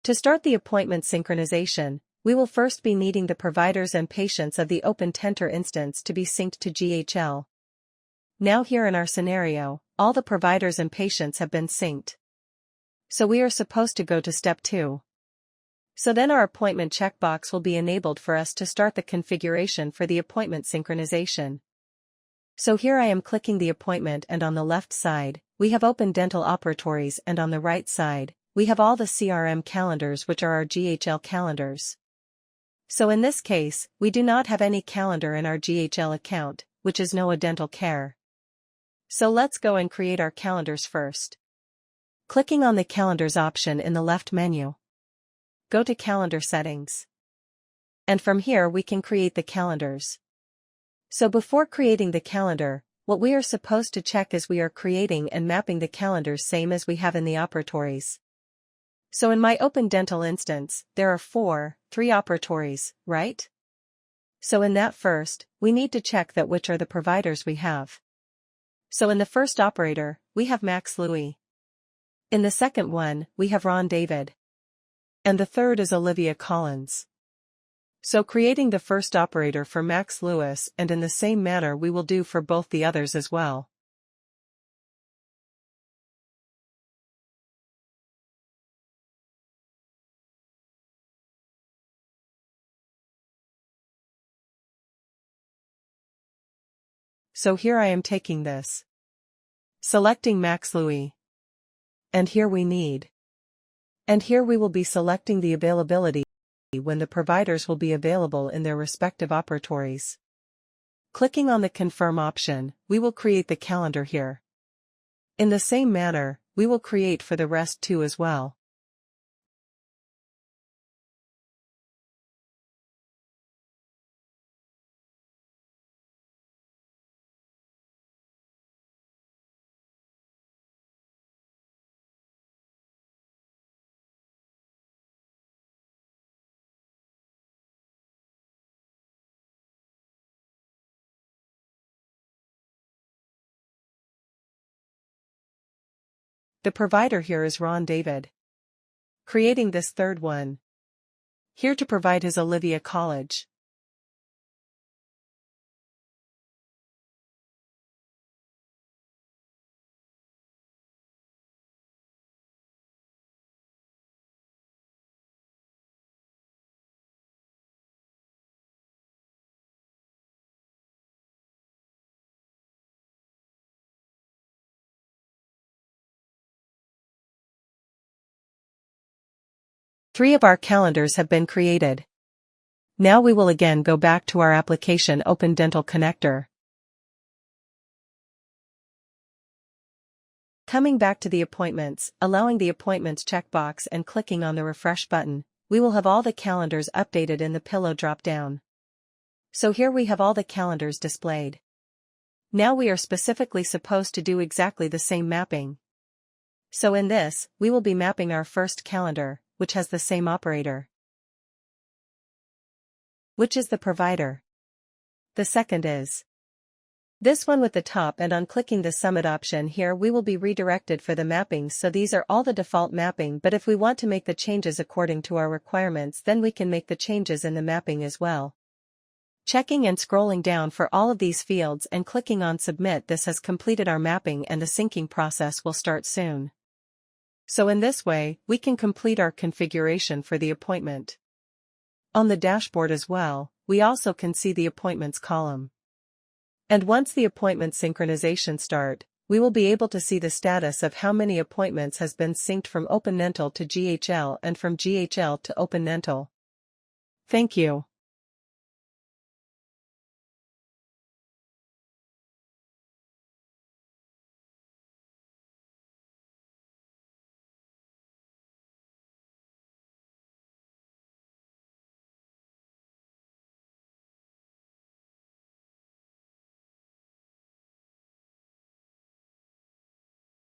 To start the appointment synchronization, we will first be needing the providers and patients of the OpenTenter instance to be synced to GHL. Now here in our scenario, all the providers and patients have been synced. So we are supposed to go to step 2. So then our appointment checkbox will be enabled for us to start the configuration for the appointment synchronization. So here I am clicking the appointment, and on the left side, we have Open Dental Operatories, and on the right side, we have all the CRM calendars, which are our GHL calendars. So in this case, we do not have any calendar in our GHL account, which is No Dental Care. So let's go and create our calendars first. Clicking on the Calendars option in the left menu. Go to Calendar Settings. And from here we can create the calendars. So before creating the calendar, what we are supposed to check is we are creating and mapping the calendars same as we have in the operatories. So in my Open Dental instance, there are 3 operatories, right? So in that first, we need to check that which are the providers we have. So in the first operator, we have Max Louis. In the second one, we have Ron David. And the third is Olivia Collins. So creating the first operator for Max Lewis, and in the same manner we will do for both the others as well. So here I am taking this. Selecting Max Louis. And here we need. And here we will be selecting the availability when the providers will be available in their respective operatories. Clicking on the Confirm option, we will create the calendar here. In the same manner, we will create for the rest too as well. The provider here is Ron David. Creating this third one. Here to provide his Olivia College. Three of our calendars have been created. Now we will again go back to our application Open Dental Connector. Coming back to the appointments, allowing the appointments checkbox and clicking on the refresh button, we will have all the calendars updated in the pillow drop-down. So here we have all the calendars displayed. Now we are specifically supposed to do exactly the same mapping. So in this, we will be mapping our first calendar, which has the same operator, which is the provider. The second is this one with the top, and on clicking the Summit option here we will be redirected for the mapping. So these are all the default mapping, but if we want to make the changes according to our requirements, then we can make the changes in the mapping as well. Checking and scrolling down for all of these fields and clicking on Submit. This has completed our mapping and the syncing process will start soon. So in this way, we can complete our configuration for the appointment. On the dashboard as well, we also can see the appointments column. And once the appointment synchronization start, we will be able to see the status of how many appointments has been synced from OpenDental to GHL and from GHL to OpenDental. Thank you.